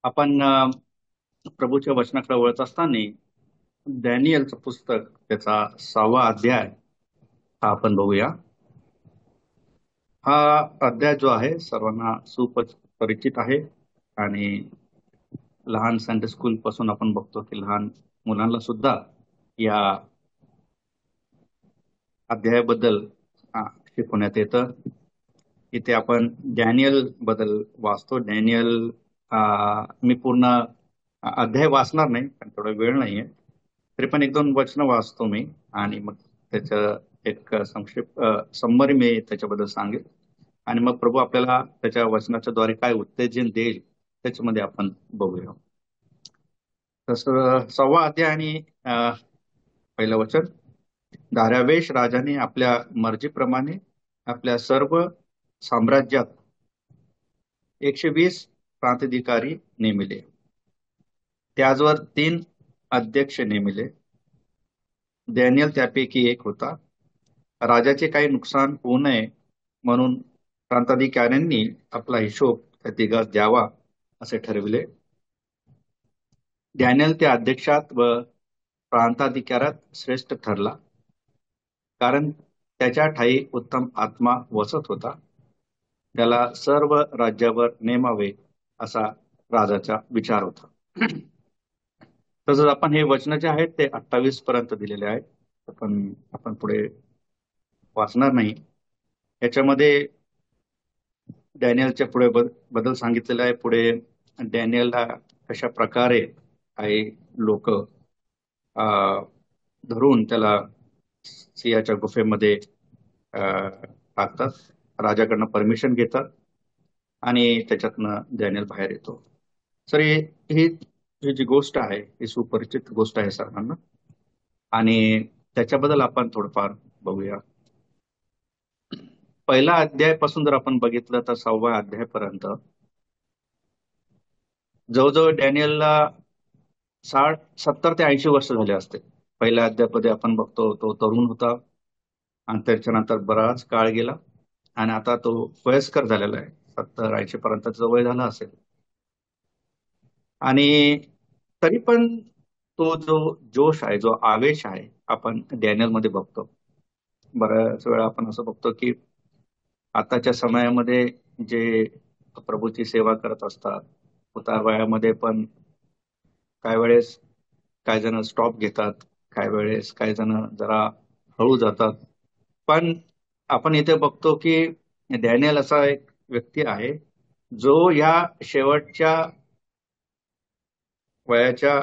आपण प्रभूच्या वचनाकडे वळत असताना डॅनियलचं पुस्तक त्याचा 6वा अध्याय हा आपण बघूया. हा अध्याय जो आहे सर्वांना सुपरिचित आहे आणि लहान संडे स्कूल पासून आपण बघतो की लहान मुलांना सुद्धा या अध्यायाबद्दल शिकवण्यात येतं. इथे आपण डॅनियल बद्दल वाचतो. डॅनियल मी पूर्ण अध्याय वाचणार नाही कारण थोडा वेळ नाहीये. तरी पण एक दोन वचनं वाचतो मी आणि मग त्याचं एक संक्षिप्त समरी मी त्याच्याबद्दल सांगेल आणि मग प्रभू आपल्याला त्याच्या वचनाच्या द्वारे काय उत्तेजन देईल त्याच्यामध्ये आपण बघूया. तसं 6वा अध्याय आणि पहिलं वचन. दार्यावेश राजाने आपल्या मर्जीप्रमाणे आपल्या सर्व साम्राज्यात 120 प्रांताधिकारी नेमिले. त्याचवर 3 अध्यक्ष नेमिले. डॅनियल त्यापैकी एक होता. राजाचे काही नुकसान होऊ नये म्हणून प्रांताधिकाऱ्यांनी आपला हिशोब त्या तिघास द्यावा असे ठरविले. डॅनियल त्या अध्यक्षात व प्रांताधिकाऱ्यात श्रेष्ठ ठरला, कारण त्याच्या ठायी उत्तम आत्मा वसत होता. त्याला सर्व राज्यावर नेमावे असा राजाचा विचार होता. तसंच आपण हे वचन जे आहेत ते 28 पर्यंत दिलेले आहेत. आपण पुढे वाचणार नाही. याच्यामध्ये डॅनियलच्या पुढे बदल सांगितलेला आहे. पुढे डॅनियलला कशा प्रकारे काही लोक धरून त्याला सिंहाच्या गुफेमध्ये टाकतात, राजाकडनं परमिशन घेतात आणि त्याच्यातनं डॅनियल बाहेर येतो. सर ही जी गोष्ट आहे ही सुपरिचित गोष्ट आहे सर्वांना आणि त्याच्याबद्दल आपण थोडंफार बघूया. पहिला अध्यायापासून जर आपण बघितलं तर 6वा अध्यायापर्यंत जवळजवळ डॅनियलला 70 ते 80 वर्ष झाले असते. पहिल्या अध्यायामध्ये आपण बघतो तो तरुण होता आणि त्याच्यानंतर बराच काळ गेला आणि आता तो वयस्कर झालेला आहे. 70-80 पर्यंतचं वय झालं असेल आणि तरी पण तो जो जोश आहे, जो आवेश आहे, आपण डॅनियल मध्ये बघतो. बऱ्याच वेळा आपण असं बघतो की आताच्या समयामध्ये जे प्रभूची सेवा करत असतात उतार वयामध्ये पण काही वेळेस काही जण स्टॉप घेतात, काही वेळेस काही जण जरा हळू जातात. पण आपण इथे बघतो की डॅनियल असा एक व्यक्ती आहे जो या शेवटच्या वयाच्या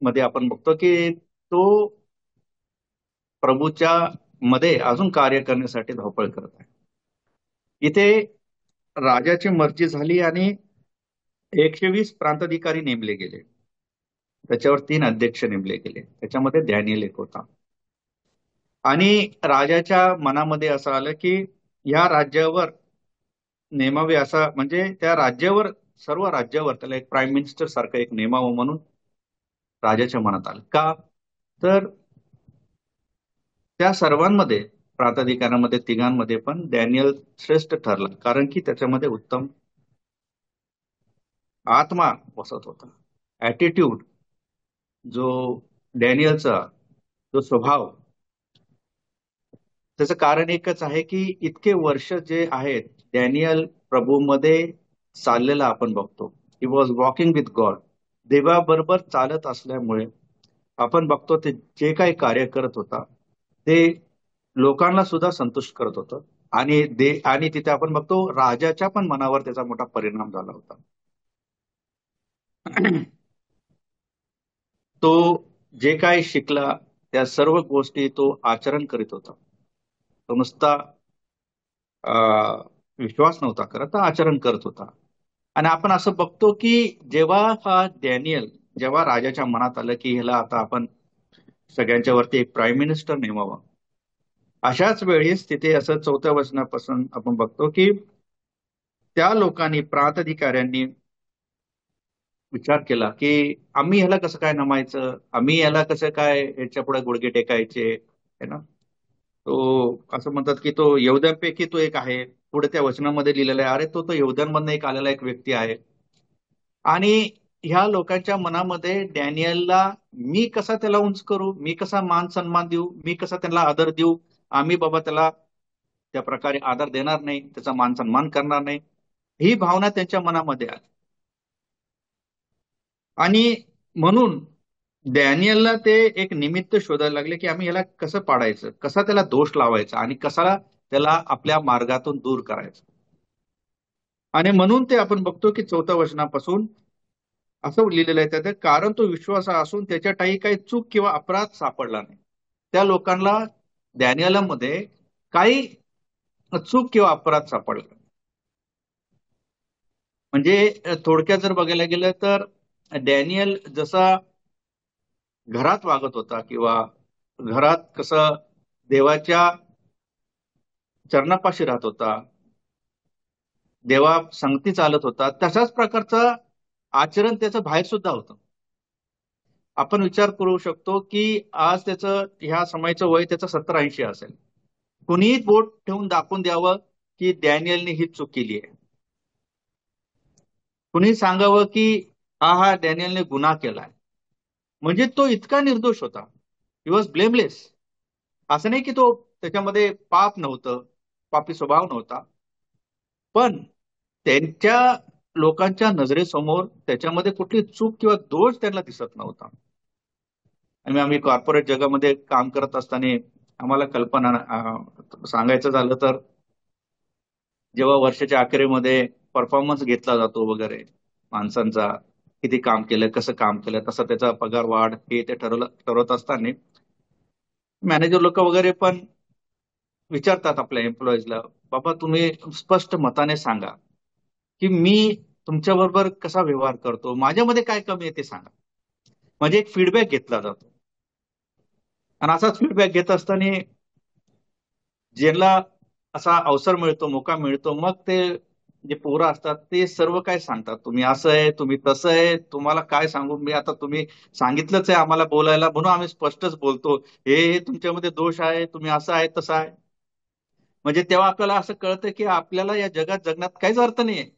मध्ये आपण बघतो की तो प्रभूच्या मध्ये अजून कार्य करण्यासाठी धावपळ करत आहे. इथे राजाची मर्जी झाली आणि 120 प्रांताधिकारी नेमले गेले. त्याच्यावर 3 अध्यक्ष नेमले गेले. त्याच्यामध्ये डॅनियल एक होता आणि राजाच्या मनामध्ये असं आलं की या राज्यावर नेमावे, असा म्हणजे त्या राज्यावर, सर्व राज्यावर त्याला एक प्राईम मिनिस्टर सारखं एक नेमावं म्हणून राजाच्या मनात आलं. का तर त्या सर्वांमध्ये प्रांताधिकाऱ्यांमध्ये तिघांमध्ये पण डॅनियल श्रेष्ठ ठरला, कारण की त्याच्यामध्ये उत्तम आत्मा वसत होता. ऍटिट्यूड जो डॅनियलचा जो स्वभाव, त्याचं कारण एकच आहे की इतके वर्ष जे आहेत डॅनियल प्रभूमध्ये चाललेला आपण बघतो. He was walking with God. देवाबरोबर चालत असल्यामुळे आपण बघतो ते जे काही कार्य करत होता ते लोकांना सुद्धा संतुष्ट करत होतं आणि तिथे आपण बघतो राजाच्या पण मनावर त्याचा मोठा परिणाम झाला होता. तो जे काही शिकला त्या सर्व गोष्टी तो आचरण करीत होता. तो नुसता विश्वास नव्हता करत, तर आचरण करत होता. आणि आपण असं बघतो की जेव्हा हा डॅनियल, जेव्हा राजाच्या मनात आलं की ह्याला आता आपण सगळ्यांच्या वरती एक प्राईम मिनिस्टर नेमावा, अशाच वेळेस तिथे असं 4थ्या वचनापासून आपण बघतो की त्या लोकांनी, प्रांताधिकाऱ्यांनी विचार केला की आम्ही ह्याला कसं काय नमायचं, आम्ही ह्याला कसं काय ह्याच्या पुढे गुडघे टेकायचे, है ना. तो असं म्हणतात की तो यहूद्यांपैकी तो एक आहे, पुढे त्या वचनामध्ये लिहिलेलं आहे, अरे तो यहूद्यांमधनं एक आलेला एक व्यक्ती आहे. आणि ह्या लोकांच्या मनामध्ये डॅनियलला मी कसा त्याला उंच करू, मी कसा मान सन्मान देऊ, मी कसा त्याला आदर देऊ, आम्ही बाबा त्याला त्या प्रकारे आदर देणार नाही, त्याचा मान सन्मान करणार नाही, ही भावना त्यांच्या मनामध्ये आली. आणि म्हणून डॅनियलला ते एक निमित्त शोधायला लागले की आम्ही याला कसं पाडायचं, कसा त्याला दोष लावायचा आणि कसा त्याला आपल्या मार्गातून दूर करायचं. आणि म्हणून ते आपण बघतो की 4थ्या वचनापासून असं लिहिलेलं आहे त्यात, कारण तो विश्वास असून त्याच्या काही चूक किंवा अपराध सापडला नाही. त्या लोकांना डॅनियलमध्ये काही चूक किंवा अपराध सापडला. म्हणजे थोडक्यात जर बघायला गेलं तर डॅनियल जसा घरात वागत होता किंवा घरात कसं देवाच्या चरणापाशी राहत होता, देवा संगती चालत होता, तशाच प्रकारचं आचरण त्याचं बाहेर सुद्धा होतं. आपण विचार करू शकतो की आज त्याचं ह्या समयाचं वय त्याचं 70-80 असेल. कुणीही बोट ठेवून दाखवून द्यावं की डॅनियलने ही चूक केली आहे. कुणी सांगावं की हा डॅनियलने गुन्हा केलाय. म्हणजे तो इतका निर्दोष होता. He was blameless. असं नाही की तो त्याच्यामध्ये पाप नव्हतं, पापी स्वभाव नव्हता, पण त्यांच्या लोकांच्या नजरेसमोर त्याच्यामध्ये कुठली चूक किंवा दोष त्यांना दिसत नव्हता. आणि आम्ही कॉर्पोरेट जगामध्ये काम करत असताना आम्हाला कल्पना सांगायचं झालं तर जेव्हा वर्षाच्या अखेरीमध्ये परफॉर्मन्स घेतला जातो वगैरे माणसांचा, किती काम केलं, कसं काम केलं, तसं त्याचा पगार वाढ हे ते ठरवत असताना मॅनेजर लोक वगैरे पण विचारतात आपल्या एम्प्लॉईजला, बाबा तुम्ही स्पष्ट मताने सांगा की मी तुमच्या बरोबर कसा व्यवहार करतो, माझ्यामध्ये काय कमी आहे ते सांगा. म्हणजे एक फीडबॅक घेतला जातो. आणि असाच फीडबॅक घेत असताना ज्यांना असा अवसर मिळतो, मोका मिळतो, मग ते जे पोरं असतात ते सर्व काय सांगतात, तुम्ही असं आहे, तुम्ही तसं आहे, तुम्हाला काय सांगू मी आता, तुम्ही सांगितलंच आहे आम्हाला बोलायला म्हणून आम्ही स्पष्टच बोलतो, हे तुमच्यामध्ये दोष आहे, तुम्ही असं आहे तसं आहे. म्हणजे तेव्हा आपल्याला असं कळतं की आपल्याला या जगात जगण्यात काहीच अर्थ नाहीये.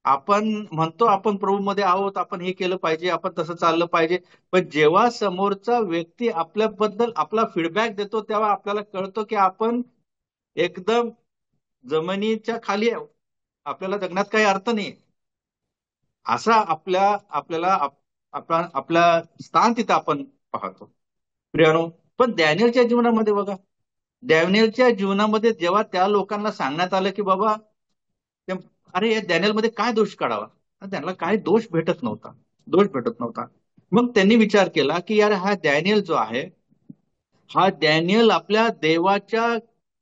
आपण म्हणतो आपण प्रभूमध्ये आहोत, आपण हे केलं पाहिजे, आपण तसं चाललं पाहिजे, पण जेव्हा समोरचा व्यक्ती आपल्याबद्दल आपला फीडबॅक देतो तेव्हा आपल्याला कळतो की आपण एकदम जमिनीच्या खाली आहे, आपल्याला जगण्यात काही अर्थ नाही. असा आपल्याला आपला स्थान तिथं आपण पाहतो प्रियानो. पण डॅनियलच्या जीवनामध्ये बघा, डॅनियलच्या जीवनामध्ये जेव्हा त्या लोकांना सांगण्यात आलं की बाबा अरे या डॅनियलमध्ये काय दोष काढावा, त्यांना काय दोष भेटत नव्हता. मग त्यांनी विचार केला की यार हा डॅनियल जो आहे, हा डॅनियल आपल्या देवाच्या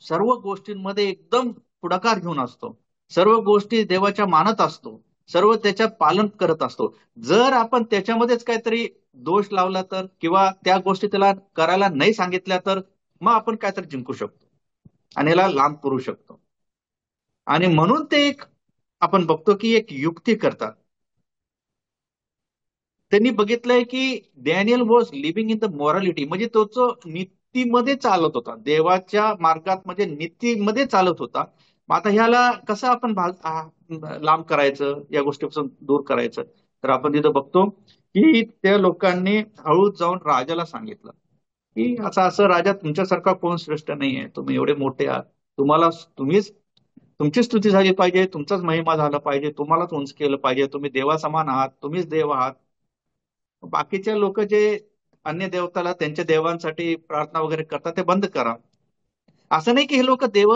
सर्व गोष्टींमध्ये एकदम पुढाकार घेऊन असतो, सर्व गोष्टी देवाच्या मानत असतो, सर्व त्याच्या पालन करत असतो. जर आपण त्याच्यामध्येच काहीतरी दोष लावला तर किंवा त्या गोष्टी त्याला करायला नाही सांगितल्या तर मग आपण काहीतरी जिंकू शकतो आणि याला लांब करू शकतो. आणि म्हणून ते एक आपण बघतो की एक युक्ती करतात. त्यांनी बघितलंय की Daniel was living in the morality, म्हणजे तो नीतीमध्ये चालत होता, देवाच्या मार्गात म्हणजे नीतीमध्ये चालत होता. मग आता ह्याला कसं आपण लांब करायचं, या गोष्टीपासून दूर करायचं, तर आपण तिथं बघतो की त्या लोकांनी हळूच जाऊन राजाला सांगितलं की असं असं राजा, तुमच्यासारखा कोण श्रेष्ठ नाहीये, तुम्ही एवढे मोठे आहात, तुम्हीच तुमची स्तुती झाली पाहिजे, तुमचाच महिमा झाला पाहिजे, तुम्हालाच उंच केलं पाहिजे, तुम्ही देवासमान आहात, तुम्हीच देव आहात. बाकीचे लोक जे अन्य देवताला त्यांच्या देवांसाठी प्रार्थना वगैरे करतात ते बंद करा. असं नाही की हे लोक देव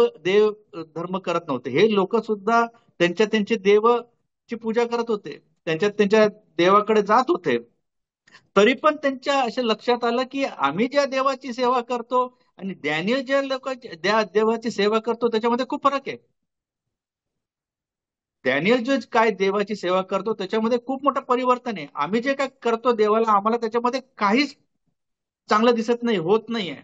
धर्म करत नव्हते, हे लोक सुद्धा त्यांच्या देवाची पूजा करत होते, त्यांच्या देवाकडे जात होते. तरी पण त्यांच्या असे लक्षात आलं की आम्ही ज्या देवाची सेवा करतो आणि डॅनियल ज्या लोकांच्या देवाची सेवा करतो त्याच्यामध्ये खूप फरक आहे. डॅनियल जो काय देवाची सेवा करतो त्याच्यामध्ये खूप मोठं परिवर्तन आहे. आम्ही जे काय करतो देवाला, आम्हाला त्याच्यामध्ये काहीच चांगलं दिसत नाही, होत नाहीये,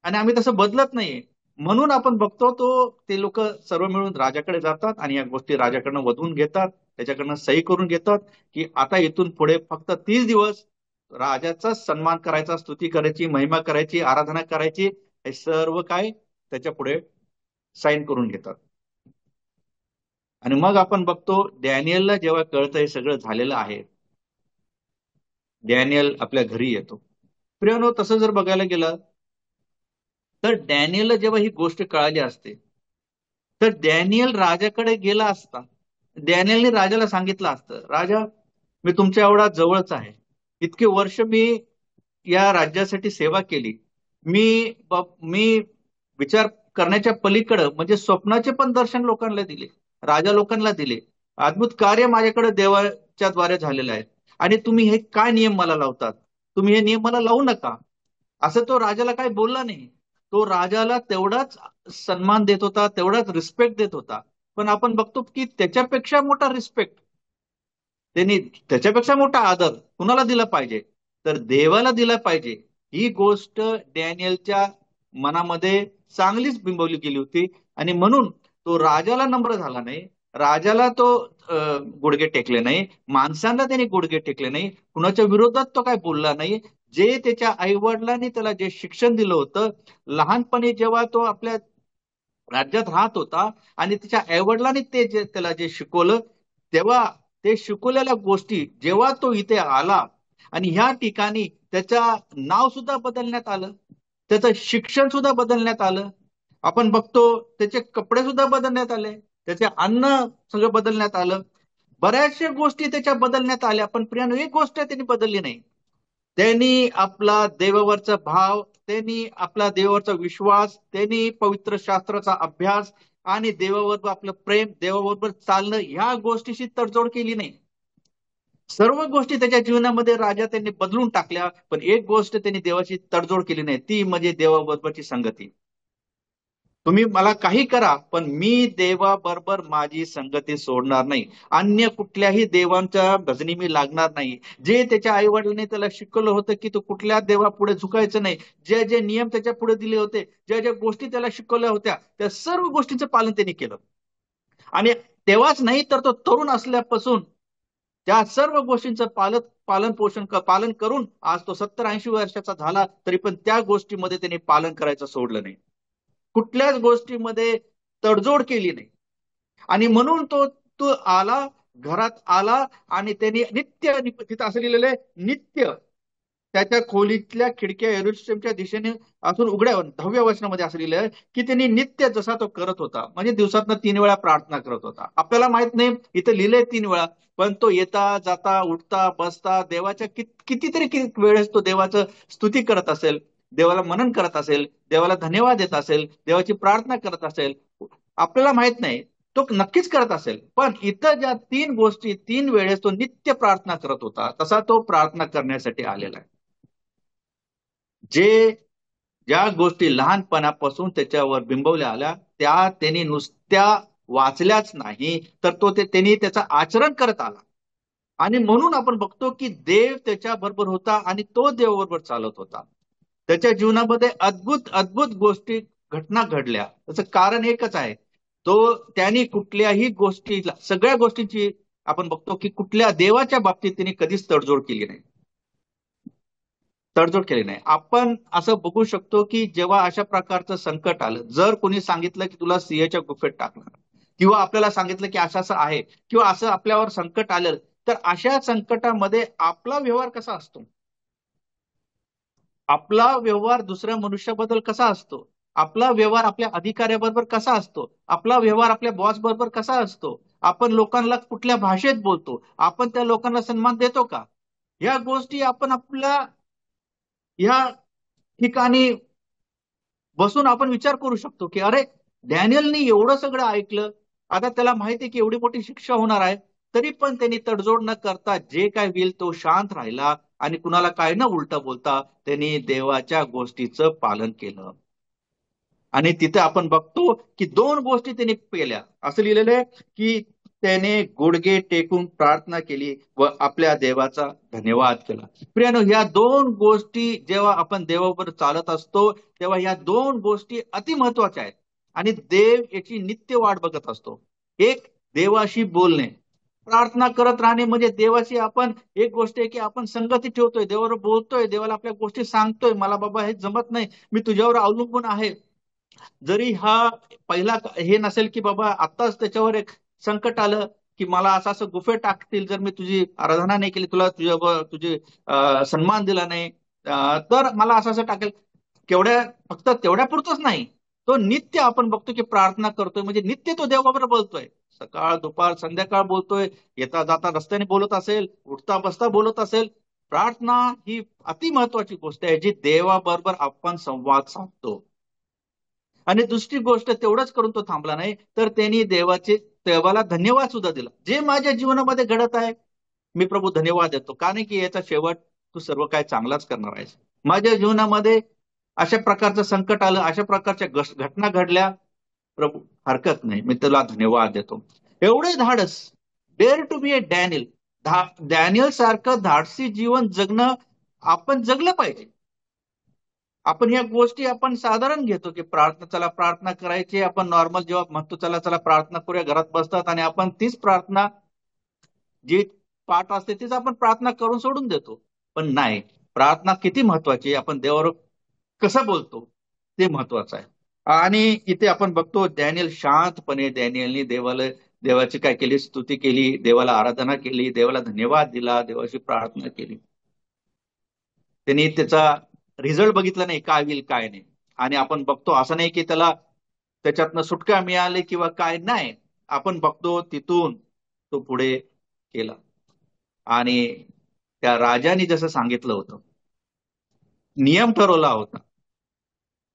आणि आम्ही तसं बदलत नाहीये. म्हणून आपण बघतो ते लोक सर्व मिळून राजाकडे जातात आणि या गोष्टी राजाकडनं वधवून घेतात, त्याच्याकडनं सही करून घेतात की आता इथून पुढे फक्त 30 दिवस राजाचा सन्मान करायचा, स्तुती करायची, महिमा करायची, आराधना करायची, हे सर्व काय त्याच्या पुढे साईन करून घेतात. आणि मग आपण बघतो डॅनियलला जेव्हा कळतं हे सगळं झालेलं आहे, डॅनियल आपल्या घरी येतो. प्रियानो, तसं जर बघायला गेलं तर डॅनियलला जेव्हा ही गोष्ट कळाली असते, तर डॅनियल राजाकडे गेला असता. डॅनियलने राजाला सांगितलं असतं, राजा, मी तुमच्या एवढा जवळच आहे, इतके वर्ष मी या राज्यासाठी सेवा केली, मी विचार करण्याच्या पलीकडं म्हणजे स्वप्नाचे पण दर्शन लोकांना दिले, राजा लोकांना दिले, अद्भुत कार्य माझ्याकडे देवाच्या द्वारे झालेलं आहे, आणि तुम्ही हे काय नियम मला लावतात? तुम्ही हे नियम मला लावू नका. असं तो राजाला काही बोलला नाही. तो राजाला तेवढाच सन्मान देत होता, तेवढाच रिस्पेक्ट देत होता. पण आपण बघतो की त्याच्यापेक्षा मोठा रिस्पेक्ट, त्यांनी त्याच्यापेक्षा मोठा आदर कुणाला दिला पाहिजे? तर देवाला दिला पाहिजे. ही गोष्ट डॅनियलच्या मनामध्ये चांगलीच बिंबवली गेली होती, आणि म्हणून तो राजाला नम्र झाला नाही, राजाला तो गुडघे टेकले नाही, माणसांना त्याने गुडघे टेकले नाही, कुणाच्या विरोधात तो काय बोलला नाही. जे त्याच्या आईवडिलांनी त्याला जे शिक्षण दिलं होतं, लहानपणी जेव्हा तो आपल्या राज्यात राहत होता आणि तिच्या आईवडिलांनी त्याला जे शिकवलं, तेव्हा ते शिकवलेल्या गोष्टी जेव्हा तो इथे आला आणि ह्या ठिकाणी त्याचं नाव सुद्धा बदलण्यात आलं, त्याचं शिक्षण सुद्धा बदलण्यात आलं. आपण बघतो त्याचे कपडे सुद्धा बदलण्यात आले, त्याचे अन्न सगळं बदलण्यात आलं, बऱ्याचशा गोष्टी त्याच्या बदलण्यात आल्या. पण प्रियानो, एक गोष्ट त्यांनी बदलली नाही. त्यांनी आपला देवावरचा भाव, त्यांनी आपला देवावरचा विश्वास, त्यांनी पवित्र शास्त्राचा अभ्यास आणि देवावर आपलं प्रेम, देवाबरोबर चालणं, ह्या गोष्टीशी तडजोड केली नाही. सर्व गोष्टी त्याच्या जीवनामध्ये राजा त्यांनी बदलून टाकल्या, पण एक गोष्ट त्यांनी देवाची तडजोड केली नाही, ती म्हणजे देवाबरोबरची संगती. तुम्ही मला काही करा, पण मी देवाबरोबर माझी संगती सोडणार नाही. अन्य कुठल्याही देवांच्या भजनी मी लागणार नाही. जे त्याच्या आई वडिलांनी त्याला शिकवलं होतं की तो कुठल्या देवापुढे झुकायचं नाही, जे जे नियम त्याच्या पुढे दिले होते, ज्या ज्या गोष्टी त्याला शिकवल्या होत्या, त्या सर्व गोष्टींचं पालन त्यांनी केलं. आणि तेव्हाच नाही तर तो तरुण असल्यापासून त्या सर्व गोष्टींचं पालन करून आज तो 70-80 वर्षाचा झाला, तरी पण त्या गोष्टीमध्ये त्यांनी पालन करायचं सोडलं नाही, कुठल्याच गोष्टीमध्ये तडजोड केली नाही. आणि म्हणून तो तो आला, घरात आला, आणि त्यांनी नित्य, तिथं असं लिहिलेलं आहे, नित्य त्याच्या खोलीतल्या खिडक्या यरूशलेमच्या दिशेने असून उघड्या, 10व्या वचनामध्ये असं लिहिलं आहे की त्यांनी नित्य जसा तो करत होता, म्हणजे दिवसातनं 3 वेळा प्रार्थना करत होता. आपल्याला माहित नाही इथं लिहिलंय 3 वेळा, पण तो येता जाता उठता बसता देवाच्या कितीतरी वेळेस तो देवाचं स्तुती करत असेल, देवाला मनन करत असेल, देवाला धन्यवाद देत असेल, देवाची प्रार्थना करत असेल. आपल्याला माहित नाही, तो नक्कीच करत असेल, पण इथं ज्या 3 गोष्टी 3 वेळेस तो नित्य प्रार्थना करत होता, तसा तो प्रार्थना करण्यासाठी आलेला आहे. जे ज्या गोष्टी लहानपणापासून त्याच्यावर बिंबवल्या आल्या, त्या त्यांनी नुसत्या वाचल्याच नाही, तर त्यांनी त्याचं आचरण करत आला. आणि म्हणून आपण बघतो की देव त्याच्या बरोबर होता आणि तो देव बरोबर चालत होता. त्याच्या जीवनामध्ये अद्भुत अद्भुत गोष्टी, घटना घडल्या. त्याचं कारण एकच आहे, तो त्यांनी कुठल्याही गोष्टीला, सगळ्या गोष्टींची आपण बघतो की कुठल्या देवाच्या बाबतीत त्यांनी कधीच तडजोड केली नाही, तडजोड केली नाही. आपण असं बघू शकतो की जेव्हा अशा प्रकारचं संकट आलं, जर कोणी सांगितलं की तुला सिंहाच्या गुफेत टाकणार, किंवा आपल्याला सांगितलं की असं असं आहे, किंवा असं आपल्यावर संकट आलं, तर अशा संकटामध्ये आपला व्यवहार कसा असतो? आपला व्यवहार दुसऱ्या मनुष्याबद्दल कसा असतो? आपला व्यवहार आपल्या अधिकाऱ्याबरोबर कसा असतो? आपला व्यवहार आपल्या बॉस बरोबर कसा असतो? आपण लोकांना कुठल्या भाषेत बोलतो? आपण त्या लोकांना सन्मान देतो का? या गोष्टी आपण आपल्या ह्या ठिकाणी बसून आपण विचार करू शकतो की अरे, डॅनियलनी एवढं सगळं ऐकलं, आता त्याला माहिती आहे की एवढी मोठी शिक्षा होणार आहे, तरी पण त्यांनी तडजोड न करता जे काय होईल तो शांत राहिला, आणि कुणाला काय न उलट बोलता त्यांनी देवाच्या गोष्टीचं पालन केलं. आणि तिथे आपण बघतो की 2 गोष्टी त्यांनी केल्या. असं लिहिलेलं आहे की त्याने गुडघे टेकून प्रार्थना केली व आपल्या देवाचा धन्यवाद केला. प्रियानो, ह्या 2 गोष्टी जेव्हा आपण देवाबरोबर चालत असतो, तेव्हा ह्या 2 गोष्टी अति महत्वाच्या आहेत, आणि देव याची नित्य वाट बघत असतो. एक, देवाशी बोलणे, प्रार्थना करत राहणे, म्हणजे देवाशी आपण, एक गोष्ट आहे की आपण संगती ठेवतोय, देवावर बोलतोय, देवाला आपल्या गोष्टी सांगतोय, मला बाबा हे जमत नाही, मी तुझ्यावर अवलंबून आहे. जरी हा पहिला हे नसेल की बाबा आत्ताच त्याच्यावर एक संकट आलं की मला असं असं गुफे टाकतील जर मी तुझी आराधना नाही केली, तुला तुझे सन्मान दिला नाही, तर मला असं असं टाकेल. फक्त तेवढ्या पुरतच नाही, तो नित्य आपण बघतो की प्रार्थना करतोय, म्हणजे नित्य तो देवाबरोबर बोलतोय. सकाळ दुपार संध्याकाळ बोलतोय, येता जाता रस्त्याने बोलत असेल, उठता बसता बोलत असेल. प्रार्थना ही अति महत्वाची गोष्ट आहे जी देवाबरोबर आपण संवाद साधतो. आणि दुसरी गोष्ट, तेवढंच करून तो थांबला नाही, तर त्यांनी देवाला धन्यवाद सुद्धा दिला. जे माझ्या जीवनामध्ये घडत आहे, मी प्रभू धन्यवाद देतो, कारण की याचा शेवट तू सर्व काय चांगलाच करणार आहेस. माझ्या जीवनामध्ये अशा प्रकारचं संकट आलं, अशा प्रकारच्या घटना घडल्या, प्रभू हरकत नाही, मी तुला धन्यवाद देतो. एवढे धाडस, dare to be a Daniel. Daniel सारखं धाडसी जीवन जगणं आपण जगलं पाहिजे. आपण ह्या गोष्टी आपण साधारण घेतो की प्रार्थना, चला प्रार्थना करायची, आपण नॉर्मल जेव्हा म्हणतो चला चला प्रार्थना करूया, घरात बसतात आणि आपण तीच प्रार्थना जी पाठ असते तीच आपण प्रार्थना करून सोडून देतो. पण नाही, प्रार्थना किती महत्वाची आहे, आपण देवावर कसं बोलतो ते महत्वाचं आहे. आणि इथे आपण बघतो डॅनियल शांतपणे, डॅनियलनी देवाची काय केली, स्तुती केली, देवाला आराधना केली, देवाला धन्यवाद दिला, देवाची प्रार्थना केली. त्यांनी त्याचा रिझल्ट बघितला नाही, काय होईल काय नाही. आणि आपण बघतो असं नाही की त्याला त्याच्यातनं सुटका मिळाली किंवा काय, नाही. आपण बघतो तिथून तो पुढे केला. आणि त्या राजाने जसं सांगितलं होतं, नियम ठरवला होता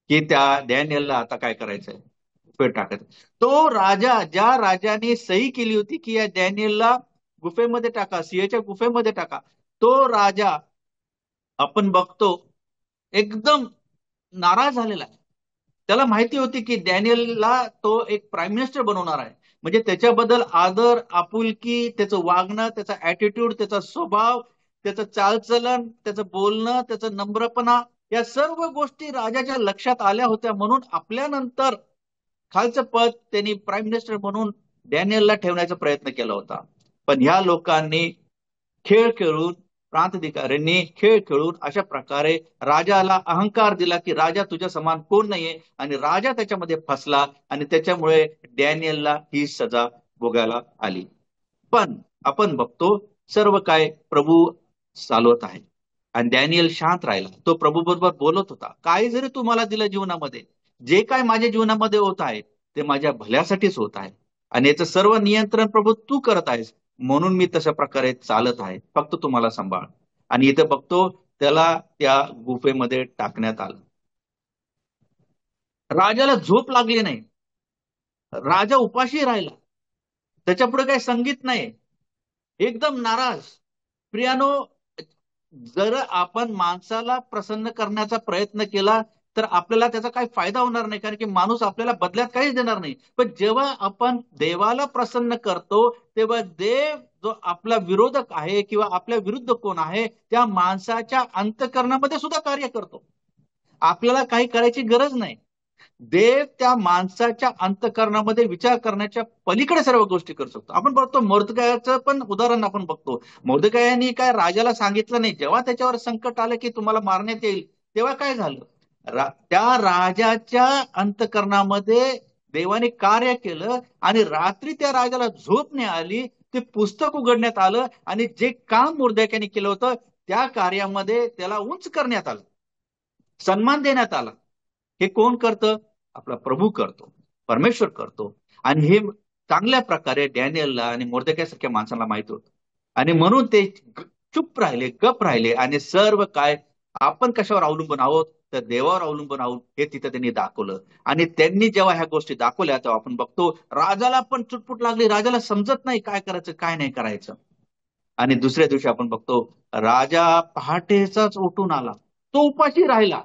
की त्या डॅनियलला आता काय करायचंय, गुफेत टाकायचं. तो राजा, ज्या राजाने सही केली होती की या डॅनियलला गुफेमध्ये टाका, सिंहाच्या गुफेमध्ये टाका, तो राजा आपण बघतो एकदम नाराज झालेला आहे. त्याला माहिती होती की डॅनियलला तो एक प्राईम मिनिस्टर बनवणार आहे, म्हणजे त्याच्याबद्दल आदर, आपुलकी, त्याचं वागणं, त्याचा ऍटिट्यूड, त्याचा स्वभाव, त्याचं चालचलन, त्याचं बोलणं, त्याचं नम्रपणा, या सर्व गोष्टी राजाच्या लक्षात आल्या होत्या. म्हणून आपल्यानंतर खालचं पद त्यांनी प्राईम मिनिस्टर म्हणून डॅनियलला ठेवण्याचा प्रयत्न केला होता. पण ह्या लोकांनी खेळ खेळून, प्रांताधिकाऱ्यांनी खेळ खेळून अशा प्रकारे राजाला अहंकार दिला की राजा तुझ्या समान कोण नाहीये, आणि राजा त्याच्यामध्ये फसला आणि त्याच्यामुळे डॅनियलला ही सजा भोगायला आली. पण आपण बघतो सर्व काय प्रभू चालवत आहे आणि डॅनियल शांत राहिला. तो प्रभू बरोबर बोलत होता, काय जरी तू मला दिलं जीवनामध्ये, जे काय माझ्या जीवनामध्ये होत आहे ते माझ्या भल्यासाठीच होत आहे, आणि याचं सर्व नियंत्रण प्रभू तू करत आहेस, म्हणून मी तशा प्रकारे चालत आहे, फक्त तुम्हाला सांभाळ. आणि इथे बघतो त्याला त्या गुफेमध्ये टाकण्यात आलं. राजाला झोप लागली नाही, राजा उपाशी राहिला, त्याच्या पुढे काही संगीत नाही, एकदम नाराज. प्रियानो, जर आपण माणसाला प्रसन्न करण्याचा प्रयत्न केला तर आपल्याला त्याचा काही फायदा होणार नाही, कारण की माणूस आपल्याला बदल्यात काहीच देणार नाही. पण जेव्हा आपण देवाला प्रसन्न करतो तेव्हा देव जो आपला विरोधक आहे किंवा आपल्या विरुद्ध कोण आहे त्या माणसाच्या अंतःकरणामध्ये सुद्धा कार्य करतो. आपल्याला काही करायची गरज नाही. देव त्या माणसाच्या अंतःकरणामध्ये विचार करण्याच्या पलीकडे सर्व गोष्टी करू शकतो. आपण बघतो मोर्दकायाचं पण उदाहरण आपण बघतो. मोर्दकायाने काय राजाला सांगितलं नाही, जेव्हा त्याच्यावर संकट आलं की तुम्हाला मारण्यात येईल, तेव्हा काय झालं, त्या राजाच्या अंतःकरणामध्ये देवाने कार्य केलं आणि रात्री त्या राजाला झोप नाही आली. ते पुस्तक उघडण्यात आलं आणि जे काम मोर्दकायाने केलं होतं त्या कार्यामध्ये त्याला उंच करण्यात आलं, सन्मान देण्यात आला. हे कोण करतं? आपला प्रभू करतो, परमेश्वर करतो. आणि हे चांगल्या प्रकारे डॅनियलला आणि मोर्दकायासारख्या माणसाला माहित होतं, आणि म्हणून ते चुप राहिले, गप राहिले, आणि सर्व काय आपण कशावर अवलंबून आहोत तर देवावर अवलंबून आहोत हे तिथं त्यांनी दाखवलं. आणि त्यांनी जेव्हा ह्या गोष्टी दाखवल्या तेव्हा आपण बघतो राजाला पण चुटपुट लागली, राजाला समजत नाही काय करायचं काय नाही करायचं. आणि दुसऱ्या दिवशी आपण बघतो राजा पहाटेचाच उठून आला, तो उपाशी राहिला,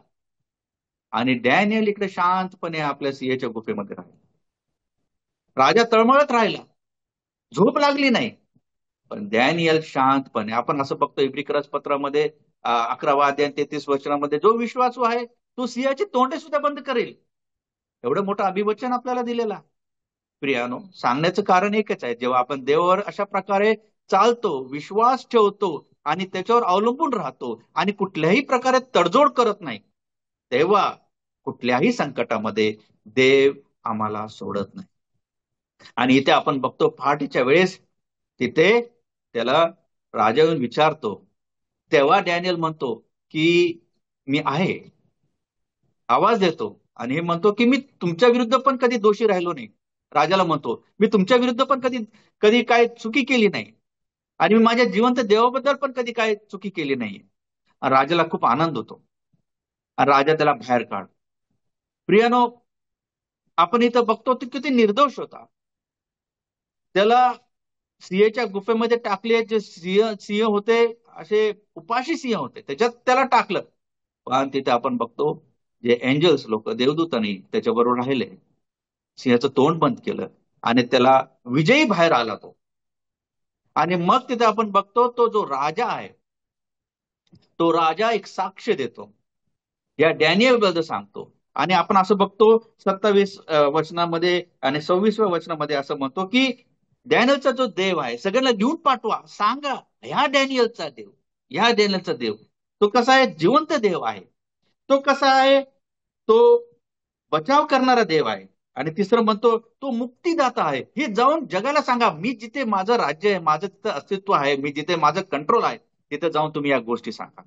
आणि डॅनियल इकडे शांतपणे आपल्या सिंहाच्या गुफेमध्ये राहिला. राजा तळमळत राहिला, झोप लागली नाही, पण डॅनियल शांतपणे, आपण असं बघतो इब्रिकरास पत्रामध्ये 11 अध्याय 33 वचनामध्ये, जो विश्वासू आहे तो सिंहाची तोंडे सुद्धा बंद करेल. एवढं मोठं अभिवचन आपल्याला दिलेला. प्रियानो, सांगण्याचं कारण एकच आहे, जेव्हा आपण देवावर अशा प्रकारे चालतो, विश्वास ठेवतो आणि त्याच्यावर अवलंबून राहतो आणि कुठल्याही प्रकारे तडजोड करत नाही, तेव्हा कुठल्याही संकटामध्ये देव आम्हाला सोडत नाही. आणि इथे आपण बघतो पहाटेच्या वेळेस तिथे त्याला राजा येऊन विचारतो, तेव्हा डॅनियल म्हणतो की मी आहे, आवाज देतो आणि हे म्हणतो की मी तुमच्या विरुद्ध पण कधी दोषी राहिलो नाही. राजाला म्हणतो मी तुमच्या विरुद्ध पण कधी कधी काय चुकी केली नाही आणि मी माझ्या जिवंत देवाबद्दल पण कधी काय चुकी केली नाही. राजाला खूप आनंद होतो आणि राजा त्याला बाहेर काढ. प्रियानो, आपण इथं बघतो की किती निर्दोष होता. त्याला सिंहाच्या गुफेमध्ये टाकले, जे सिंह सिंह होते असे उपाशी सिंह होते, त्याच्यात त्याला टाकलं. पण तिथे आपण बघतो जे एंजल्स लोक देवदूतांनी त्याच्याबरोबर राहिले, सिंहाचं तोंड बंद केलं आणि त्याला विजयी बाहेर आला तो. आणि मग तिथे आपण बघतो तो जो राजा आहे, तो राजा एक साक्ष देतो, या डॅनियल बद्दल सांगतो. आणि आपण असं बघतो 27 वचनामध्ये आणि 26व्या वचनामध्ये असं म्हणतो की डॅनियलचा जो देव आहे सगळ्यांना घेऊन पाठवा, सांगा ह्या डॅनियलचा देव, ह्या डॅनियलचा देव तो कसा आहे, जिवंत देव आहे. तो कसा आहे, तो बचाव करणारा देव आहे. आणि तिसरं म्हणतो तो मुक्तीदाता आहे. हे जाऊन जगाला सांगा, मी जिथे माझं राज्य आहे, माझं तिथं अस्तित्व आहे, मी जिथे माझं कंट्रोल आहे, तिथे जाऊन तुम्ही या गोष्टी सांगा.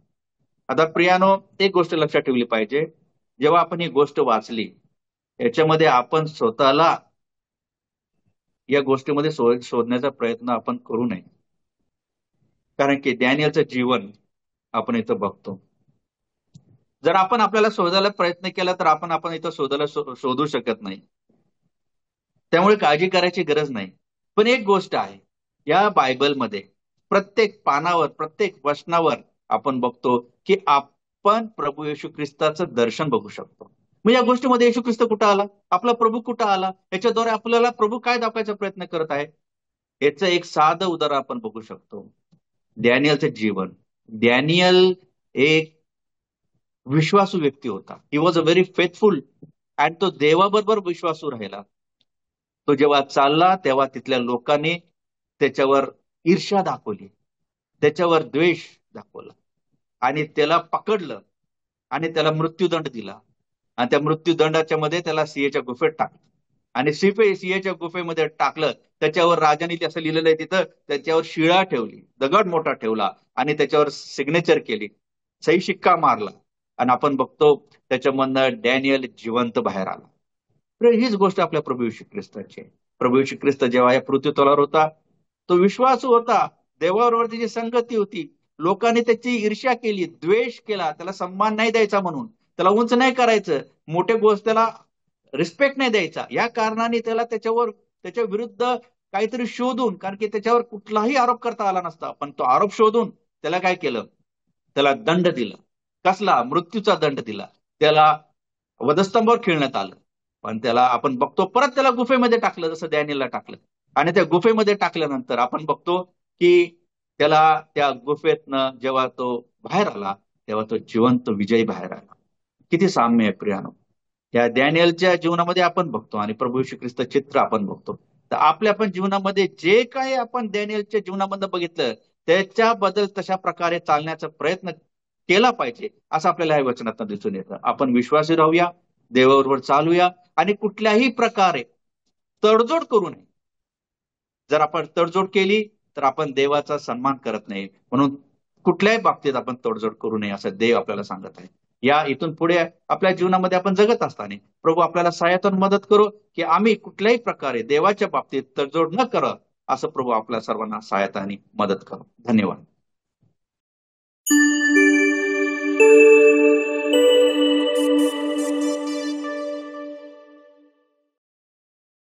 आता प्रियानो, एक गोष्ट लक्षात ठेवली पाहिजे, जेव्हा आपण ही गोष्ट वाचली याच्यामध्ये आपण स्वतःला या गोष्टीमध्ये शोधण्याचा प्रयत्न आपण करू नये. कारण की डॅनियलचं जीवन आपण इथं बघतो. जर आपण आपल्याला शोधायला प्रयत्न केला तर आपण इथं शोधू शकत नाही. त्यामुळे काळजी करायची गरज नाही. पण एक गोष्ट आहे, या बायबलमध्ये प्रत्येक पानावर, प्रत्येक वचनावर आपण बघतो की आपण प्रभू येशू ख्रिस्ताचं दर्शन बघू शकतो. मग या गोष्टीमध्ये येशू ख्रिस्त कुठं आला, आपला प्रभू कुठं आला, याच्याद्वारे आपल्याला प्रभू काय दाखवायचा प्रयत्न करत आहे, याचं एक साधं उदाहरण आपण बघू शकतो. डॅनियलचं जीवन. डॅनियल एक विश्वासू व्यक्ती होता. He was a very faithful, आणि तो देवाबरोबर विश्वासू राहिला. तो जेव्हा चालला तेव्हा तिथल्या लोकांनी त्याच्यावर ईर्ष्या दाखवली, त्याच्यावर द्वेष दाखवला आणि त्याला पकडलं आणि त्याला मृत्यूदंड दिला. आणि त्या मृत्यूदंडाच्या मध्ये त्याला सिंहाच्या गुफेत टाकलं. आणि सिंहाच्या गुफेमध्ये टाकलं, त्याच्यावर राजाने ते असं लिहिलेलं आहे तिथं, त्याच्यावर शिळा ठेवली, दगड मोठा ठेवला आणि त्याच्यावर सिग्नेचर केली, सही शिक्का मारला. आणि आपण बघतो त्याच्यामधनं डॅनियल जिवंत बाहेर आला. तर हीच गोष्ट आपल्या प्रभू येशू ख्रिस्ताची आहे. प्रभू येशू ख्रिस्त जेव्हा या पृथ्वीतलावर होता, तो विश्वासू होता, देवाबरोबर त्याची संगती होती. लोकांनी त्याची ईर्ष्या केली, द्वेष केला, त्याला सन्मान नाही द्यायचा म्हणून, त्याला उंच नाही करायचं, मोठे गोष्ट त्याला रिस्पेक्ट नाही द्यायचा, या कारणाने त्याला त्याच्या विरुद्ध काहीतरी शोधून, कारण की त्याच्यावर कुठलाही आरोप करता आला नसता, पण तो आरोप शोधून त्याला काय केलं, त्याला दंड दिला. कसला, मृत्यूचा दंड दिला. त्याला वधस्तंभावर खेळण्यात आलं. पण त्याला आपण बघतो परत त्याला गुफेमध्ये टाकलं, जसं डॅनियलला टाकलं. आणि त्या गुफेमध्ये टाकल्यानंतर आपण बघतो की त्याला त्या गुफेतनं जेव्हा तो बाहेर आला तेव्हा तो जिवंत विजयी बाहेर आला. किती साम्य आहे प्रियानो. या डॅनियलच्या जीवनामध्ये आपण बघतो आणि प्रभू येशू ख्रिस्त चित्र आपण बघतो. तर आपल्या पण जीवनामध्ये जे काही आपण डॅनियलच्या जीवनामध्ये बघितलं त्याच्याबद्दल तशा प्रकारे चालण्याचा प्रयत्न केला पाहिजे, असं आपल्याला या वचनात दिसून येतं. आपण विश्वासी राहूया, देवाबरोबर चालूया आणि कुठल्याही प्रकारे तडजोड करू नये. जर आपण तडजोड केली तर आपण देवाचा सन्मान करत नाही. म्हणून कुठल्याही बाबतीत आपण तडजोड करू नये असं देव आपल्याला सांगत आहे. या इथून पुढे आपल्या जीवनामध्ये आपण जगत असताना प्रभू आपल्याला सहाय्यातून मदत करू की आम्ही कुठल्याही प्रकारे देवाच्या बाबतीत तडजोड न करत, असं प्रभू आपल्या सर्वांना सहायता आणि मदत करू. धन्यवाद.